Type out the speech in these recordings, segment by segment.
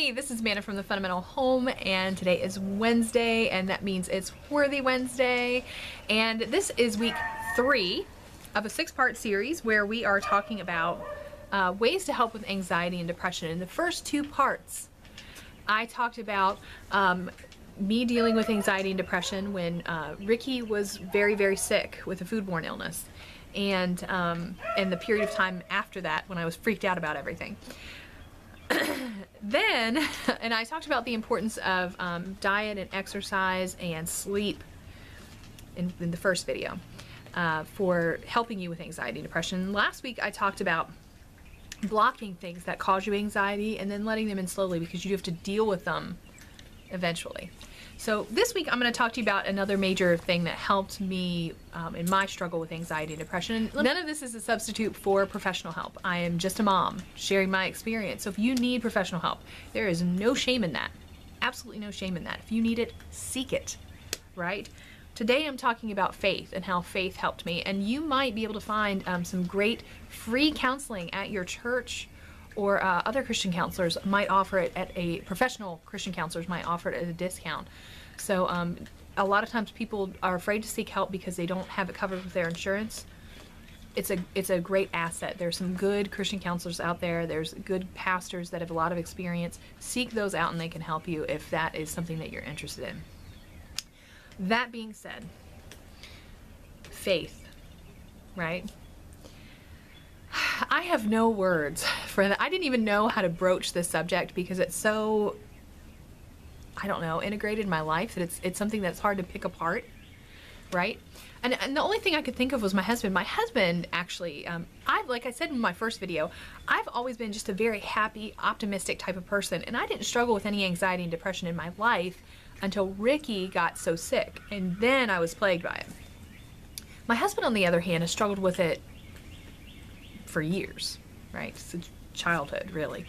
Hey, this is Amanda from The Fundamental Home, and today is Wednesday, and that means it's Worthy Wednesday. And this is week 3 of a 6-part series where we are talking about ways to help with anxiety and depression. In the first 2 parts, I talked about me dealing with anxiety and depression when Ricky was very, very sick with a foodborne illness, and the period of time after that when I was freaked out about everything. Then, and I talked about the importance of diet and exercise and sleep in the first video for helping you with anxiety and depression. Last week I talked about blocking things that cause you anxiety and then letting them in slowly, because you have to deal with them eventually. So this week I'm going to talk to you about another major thing that helped me in my struggle with anxiety and depression. None of this is a substitute for professional help. I am just a mom sharing my experience. So if you need professional help, there is no shame in that. Absolutely no shame in that. If you need it, seek it, right? Today I'm talking about faith and how faith helped me. And you might be able to find some great free counseling at your church, or other Christian counselors might offer it at professional Christian counselors might offer it at a discount. So a lot of times people are afraid to seek help because they don't have it covered with their insurance. It's a great asset. There's some good Christian counselors out there. There's good pastors that have a lot of experience. Seek those out and they can help you if that is something that you're interested in. That being said, faith, right? I have no words for that. I didn't even know how to broach this subject because it's so, I don't know, integrated in my life that it's something that's hard to pick apart, right? And the only thing I could think of was my husband. My husband actually, like I said in my first video, I've always been just a very happy, optimistic type of person, and I didn't struggle with any anxiety and depression in my life until Ricky got so sick, and then I was plagued by it. My husband, on the other hand, has struggled with it for years, right? Since childhood, really.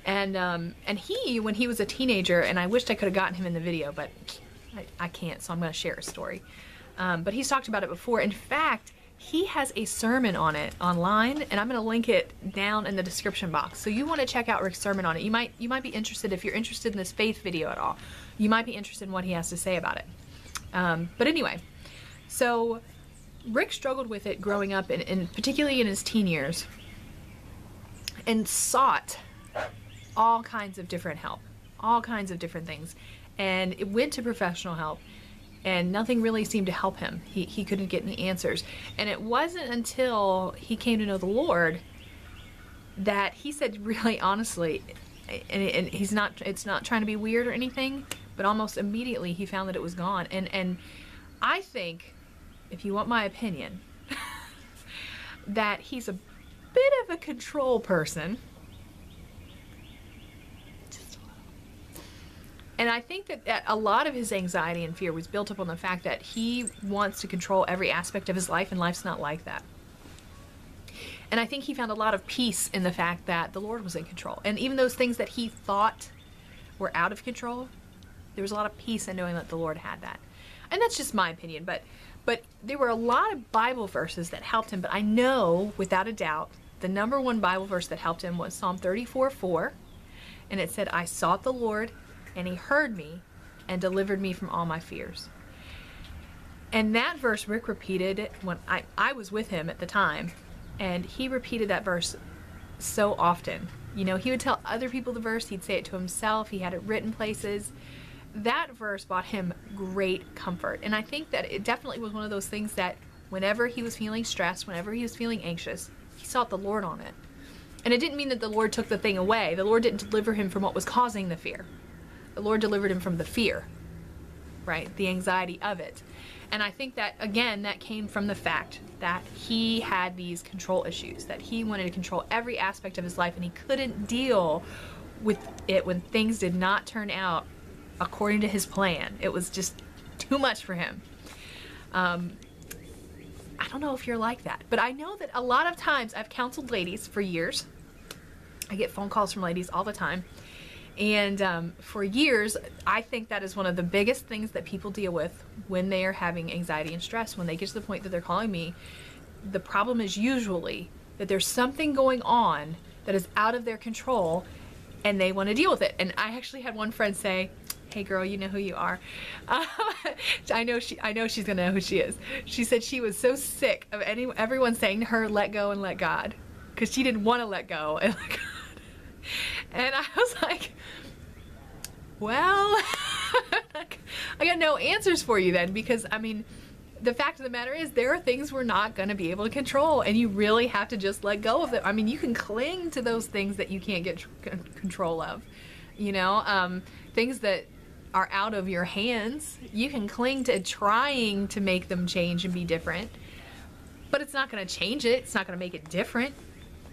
And he, when he was a teenager, and I wished I could have gotten him in the video, but I can't, so I'm going to share a story. But he's talked about it before. In fact, he has a sermon on it online, and I'm going to link it down in the description box. So you want to check out Rick's sermon on it. You might be interested, if you're interested in this faith video at all, you might be interested in what he has to say about it. But anyway, so Rick struggled with it growing up, and particularly in his teen years, and sought all kinds of different help, all kinds of different things, and it went to professional help, and nothing really seemed to help him. He couldn't get any answers, and it wasn't until he came to know the Lord that he said, really honestly, and it's not trying to be weird or anything, but almost immediately he found that it was gone. And I think, if you want my opinion, that he's a bit of a control person. Just a little. And I think that a lot of his anxiety and fear was built up on the fact that he wants to control every aspect of his life, and life's not like that. And I think he found a lot of peace in the fact that the Lord was in control. And even those things that he thought were out of control, there was a lot of peace in knowing that the Lord had that. And that's just my opinion, but there were a lot of Bible verses that helped him. But I know, without a doubt, the #1 Bible verse that helped him was Psalm 34:4. And it said, "I sought the Lord, and he heard me and delivered me from all my fears." And that verse Rick repeated when I was with him at the time. And he repeated that verse so often. You know, he would tell other people the verse. He'd say it to himself. He had it written places. That verse brought him great comfort. And I think that it definitely was one of those things that whenever he was feeling stressed, whenever he was feeling anxious, he sought the Lord on it. And it didn't mean that the Lord took the thing away. The Lord didn't deliver him from what was causing the fear. The Lord delivered him from the fear, right? The anxiety of it. And I think that, again, that came from the fact that he had these control issues, that he wanted to control every aspect of his life, and he couldn't deal with it when things did not turn out according to his plan. It was just too much for him. I don't know if you're like that, but I know that a lot of times I've counseled ladies for years. I get phone calls from ladies all the time. And for years, I think that is one of the biggest things that people deal with when they are having anxiety and stress. When they get to the point that they're calling me, the problem is usually that there's something going on that is out of their control, and they want to deal with it. And I actually had one friend say, "Hey girl, you know who you are." I know she's gonna know who she is. She said she was so sick of everyone saying to her, "Let go and let God," because she didn't want to let go and let God. And I was like, well, I got no answers for you then, because I mean, the fact of the matter is there are things we're not going to be able to control, and you really have to just let go of them. I mean, you can cling to those things that you can't get control of, you know, things that are out of your hands. You can cling to trying to make them change and be different, but it's not going to change it. It's not going to make it different.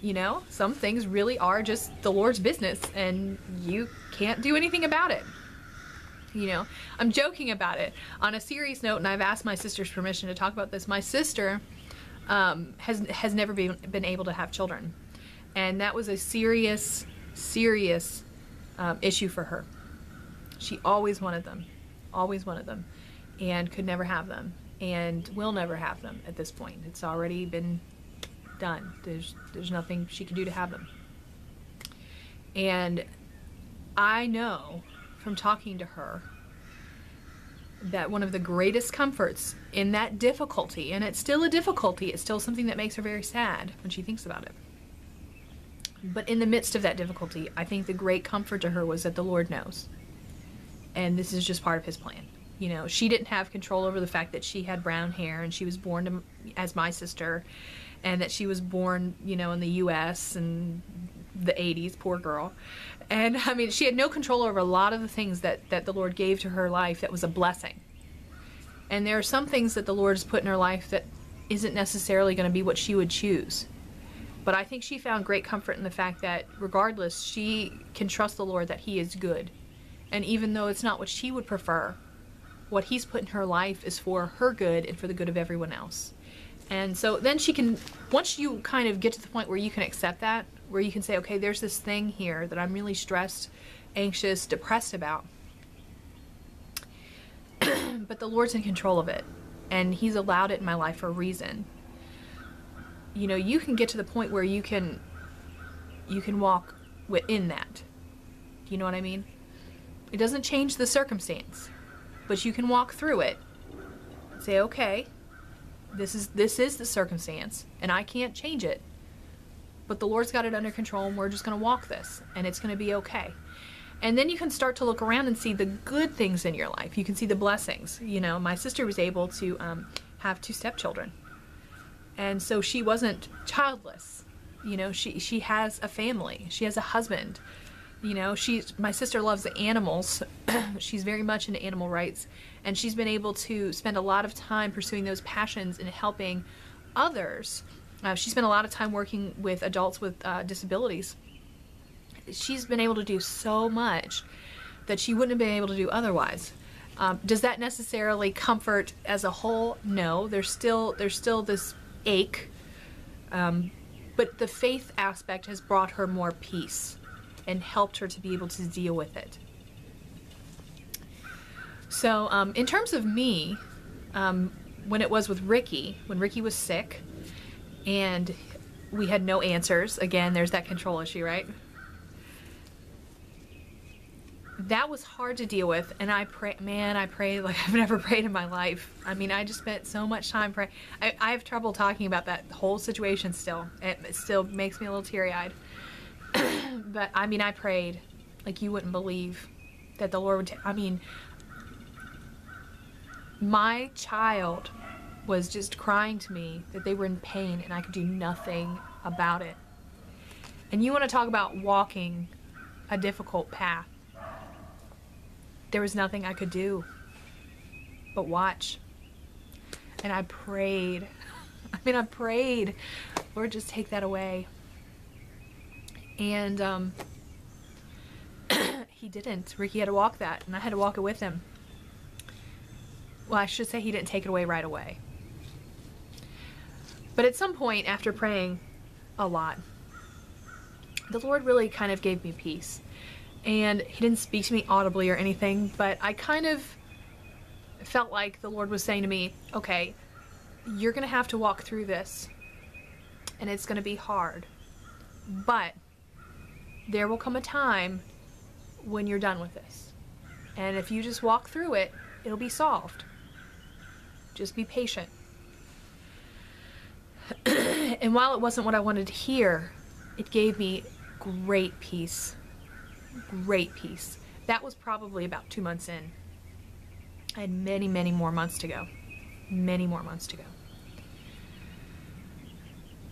You know, some things really are just the Lord's business, and you can't do anything about it. You know, I'm joking about it. On a serious note, and I've asked my sister's permission to talk about this, my sister has never been able to have children. And that was a serious issue for her. She always wanted them, and could never have them, and will never have them at this point. It's already been done. There's nothing she can do to have them. And I know from talking to her that one of the greatest comforts in that difficulty, and it's still a difficulty, it's still something that makes her very sad when she thinks about it. But in the midst of that difficulty, I think the great comfort to her was that the Lord knows. And this is just part of his plan. You know, she didn't have control over the fact that she had brown hair and she was born as my sister, and that she was born, you know, in the US and the 80s, poor girl. And I mean, she had no control over a lot of the things that the Lord gave to her life that was a blessing. And there are some things that the Lord has put in her life that isn't necessarily going to be what she would choose. But I think she found great comfort in the fact that regardless, she can trust the Lord that he is good. And even though it's not what she would prefer, what he's put in her life is for her good and for the good of everyone else. And so then she can, once you kind of get to the point where you can accept that, where you can say, okay, there's this thing here that I'm really stressed, anxious, depressed about, but the Lord's in control of it, and he's allowed it in my life for a reason. You know, you can get to the point where you can walk within that. Do you know what I mean? It doesn't change the circumstance, but you can walk through it and say, okay, this is the circumstance, and I can't change it, but the Lord's got it under control, and we're just going to walk this, and it's going to be okay. And then you can start to look around and see the good things in your life. You can see the blessings. You know, my sister was able to have 2 stepchildren, and so she wasn't childless. You know, she has a family. She has a husband. You know, my sister loves the animals. She's very much into animal rights, and she's been able to spend a lot of time pursuing those passions and helping others. She spent a lot of time working with adults with disabilities. She's been able to do so much that she wouldn't have been able to do otherwise. Does that necessarily comfort as a whole? No, there's still this ache, but the faith aspect has brought her more peace and helped her to be able to deal with it. So in terms of me, when it was with Ricky, when Ricky was sick and we had no answers, again, there's that control issue, right? That was hard to deal with, and I prayed like I've never prayed in my life. I mean, I just spent so much time praying. I have trouble talking about that whole situation still. It still makes me a little teary-eyed. But I mean, I prayed like you wouldn't believe that the Lord would I mean, my child was just crying to me that they were in pain and I could do nothing about it. And you want to talk about walking a difficult path. There was nothing I could do but watch. And I prayed. I mean, I prayed, Lord, just take that away. And he didn't. Ricky had to walk that, and I had to walk it with him. Well, I should say he didn't take it away right away. But at some point, after praying a lot, the Lord really kind of gave me peace. And he didn't speak to me audibly or anything, but I kind of felt like the Lord was saying to me, okay, you're going to have to walk through this, and it's going to be hard, but there will come a time when you're done with this. And if you just walk through it, it'll be solved. Just be patient. And while it wasn't what I wanted to hear, it gave me great peace. Great peace. That was probably about 2 months in. I had many, many more months to go. Many more months to go.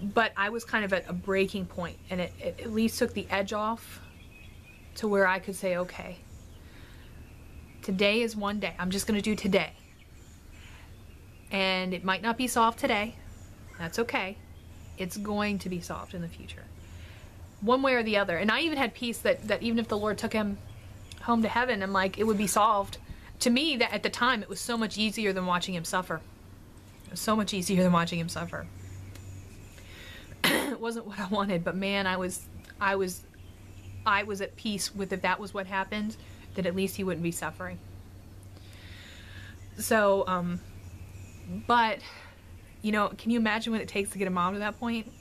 But I was kind of at a breaking point, and it at least took the edge off to where I could say, okay, today is one day. I'm just going to do today. And it might not be solved today. That's okay. It's going to be solved in the future. One way or the other. And I even had peace that even if the Lord took him home to heaven, I'm like, it would be solved. To me, that at the time, it was so much easier than watching him suffer. It was so much easier than watching him suffer. It wasn't what I wanted, but man, I was at peace with if that was what happened, that at least he wouldn't be suffering. So, but, you know, can you imagine what it takes to get a mom to that point?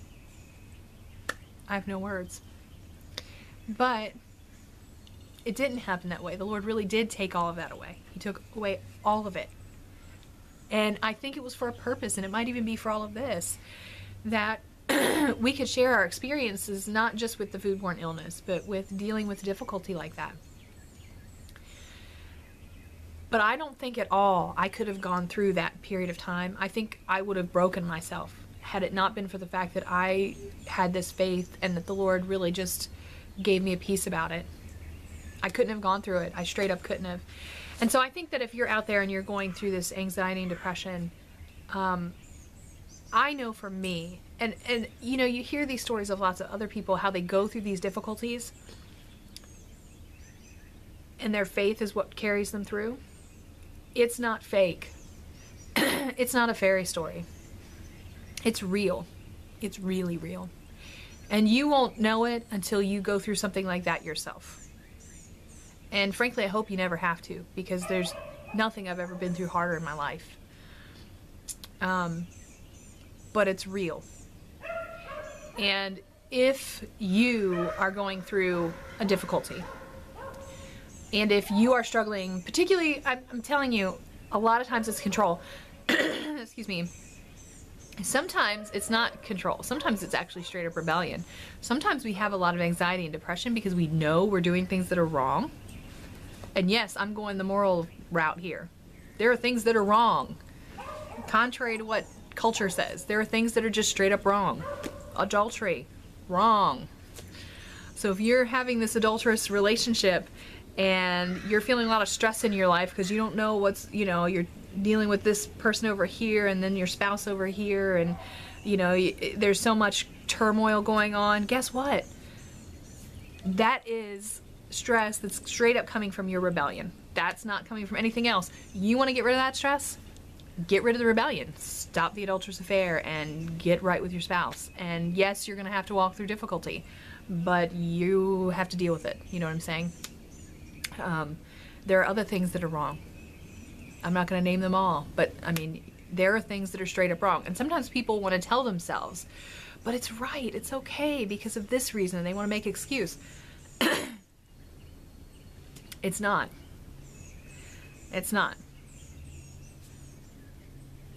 I have no words. But it didn't happen that way. The Lord really did take all of that away. He took away all of it. And I think it was for a purpose, and it might even be for all of this, that we could share our experiences, not just with the foodborne illness, but with dealing with difficulty like that. But I don't think at all I could have gone through that period of time. I think I would have broken myself had it not been for the fact that I had this faith and that the Lord really just gave me a peace about it. I couldn't have gone through it. I straight up couldn't have. And so I think that if you're out there and you're going through this anxiety and depression, I know for me, and you know, you hear these stories of lots of other people, how they go through these difficulties and their faith is what carries them through. It's not fake. It's not a fairy story. It's real. It's really real. And you won't know it until you go through something like that yourself. And frankly, I hope you never have to, because there's nothing I've ever been through harder in my life. But it's real. And if you are going through a difficulty, and if you are struggling, particularly, I'm telling you, a lot of times it's control. Excuse me. Sometimes it's not control. Sometimes it's actually straight up rebellion. Sometimes we have a lot of anxiety and depression because we know we're doing things that are wrong. And yes, I'm going the moral route here. There are things that are wrong. Contrary to what culture says, there are things that are just straight up wrong. Adultery, wrong. So if you're having this adulterous relationship and you're feeling a lot of stress in your life because you don't know what's, you know, you're dealing with this person over here and then your spouse over here, and you know, there's so much turmoil going on, guess what? That is stress that's straight up coming from your rebellion. That's not coming from anything else. You want to get rid of that stress? Get rid of the rebellion. Stop the adulterous affair and get right with your spouse. And yes, you're going to have to walk through difficulty, but you have to deal with it. You know what I'm saying? There are other things that are wrong. I'm not going to name them all, but I mean, there are things that are straight up wrong. And sometimes people want to tell themselves, but it's right, it's okay because of this reason. They want to make excuse. It's not. It's not.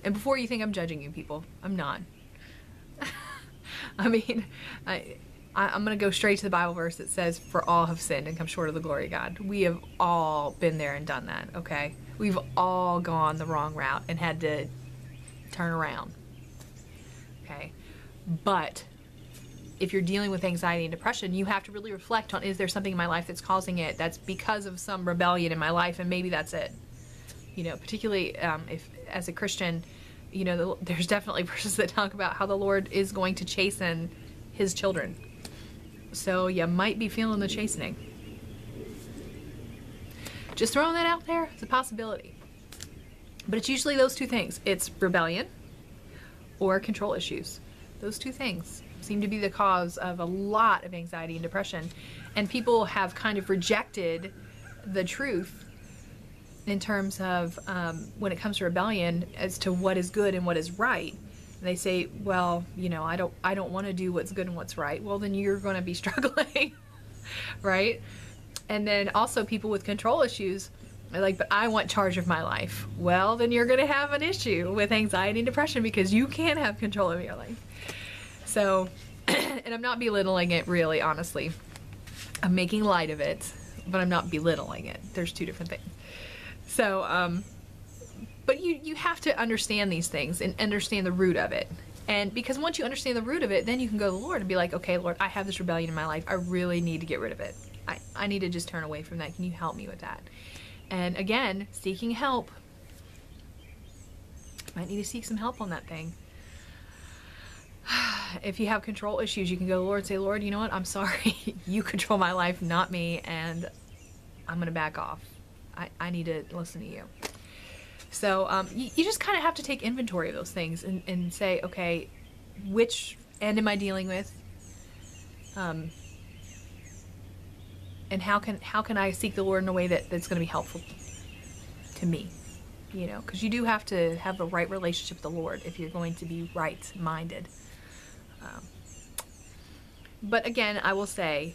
And before you think I'm judging you people, I'm not. I mean, I'm going to go straight to the Bible verse that says, for all have sinned and come short of the glory of God. We have all been there and done that, okay? We've all gone the wrong route and had to turn around, okay? But if you're dealing with anxiety and depression, you have to really reflect on, is there something in my life that's causing it that's because of some rebellion in my life, and maybe that's it. You know, particularly if, as a Christian, you know, there's definitely verses that talk about how the Lord is going to chasten his children. So you might be feeling the chastening. Just throwing that out there, it's a possibility. But it's usually those two things. It's rebellion or control issues. Those two things seem to be the cause of a lot of anxiety and depression. And people have kind of rejected the truth in terms of when it comes to rebellion as to what is good and what is right. And they say, well, you know, I don't want to do what's good and what's right. Well, then you're going to be struggling. right? And then also people with control issues are like, but I want charge of my life. Well, then you're gonna have an issue with anxiety and depression because you can't have control of your life. So, and I'm not belittling it really, honestly. I'm making light of it, but I'm not belittling it. There's two different things. So, but you have to understand these things and understand the root of it. And because once you understand the root of it, then you can go to the Lord and be like, okay, Lord, I have this rebellion in my life. I really need to get rid of it. I need to just turn away from that. Can you help me with that? And again, seeking help. Might need to seek some help on that thing. If you have control issues, you can go to the Lord and say, Lord, you know what? I'm sorry. You control my life, not me, and I'm going to back off. I need to listen to you. So you just kind of have to take inventory of those things and say, okay, which end am I dealing with? And how can I seek the Lord in a way that's going to be helpful to me? You know, because you do have to have a right relationship with the Lord if you're going to be right-minded. But again, I will say,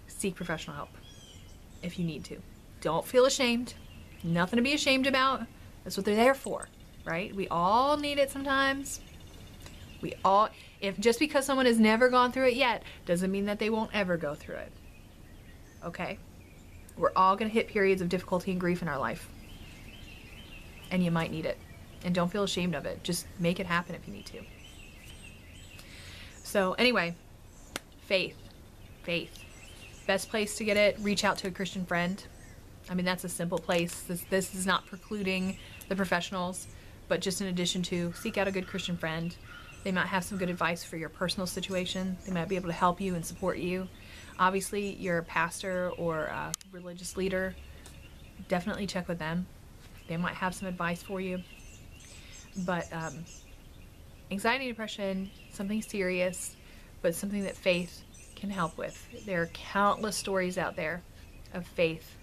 seek professional help if you need to. Don't feel ashamed. Nothing to be ashamed about. That's what they're there for, right? We all need it sometimes. If just because someone has never gone through it yet, doesn't mean that they won't ever go through it. Okay? We're all going to hit periods of difficulty and grief in our life. And you might need it. And don't feel ashamed of it. Just make it happen if you need to. So anyway, faith. Best place to get it, reach out to a Christian friend. I mean, that's a simple place. This is not precluding the professionals, but just in addition to, seek out a good Christian friend. They might have some good advice for your personal situation. They might be able to help you and support you. Obviously, your pastor or a religious leader, definitely check with them. They might have some advice for you. But anxiety and depression, something serious, but something that faith can help with. There are countless stories out there of faith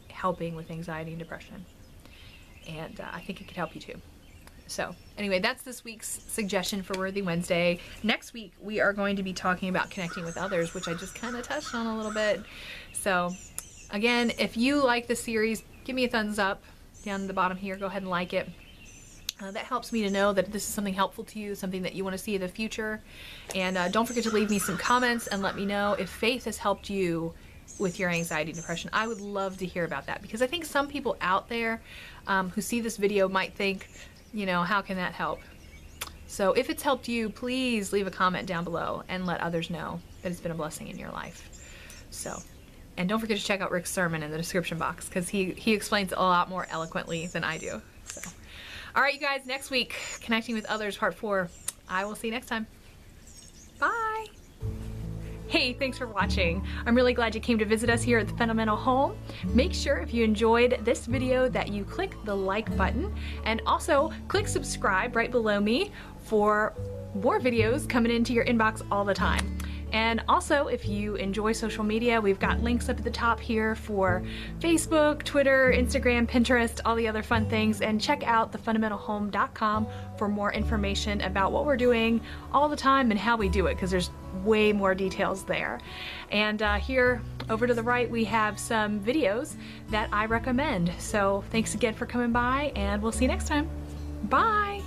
helping with anxiety and depression. And I think it could help you too. So anyway, that's this week's suggestion for Worthy Wednesday. Next week, we are going to be talking about connecting with others, which I just kind of touched on a little bit. So again, if you like this series, give me a thumbs up down at the bottom here. Go ahead and like it. That helps me to know that this is something helpful to you, something that you want to see in the future. And don't forget to leave me some comments and let me know if faith has helped you with your anxiety and depression. I would love to hear about that, because I think some people out there who see this video might think, you know, how can that help? So if it's helped you, please leave a comment down below and let others know that it's been a blessing in your life. So, and don't forget to check out Rick's sermon in the description box, because he explains it a lot more eloquently than I do. So, all right, you guys, next week, Connecting with Others, Part 4. I will see you next time. Bye. Hey, thanks for watching. I'm really glad you came to visit us here at the Fundamental Home. Make sure if you enjoyed this video that you click the like button, and also click subscribe right below me for more videos coming into your inbox all the time. And also, if you enjoy social media, we've got links up at the top here for Facebook, Twitter, Instagram, Pinterest, all the other fun things. And check out thefundamentalhome.com for more information about what we're doing all the time and how we do it, because there's way more details there. And here over to the right, we have some videos that I recommend. So thanks again for coming by, and we'll see you next time. Bye.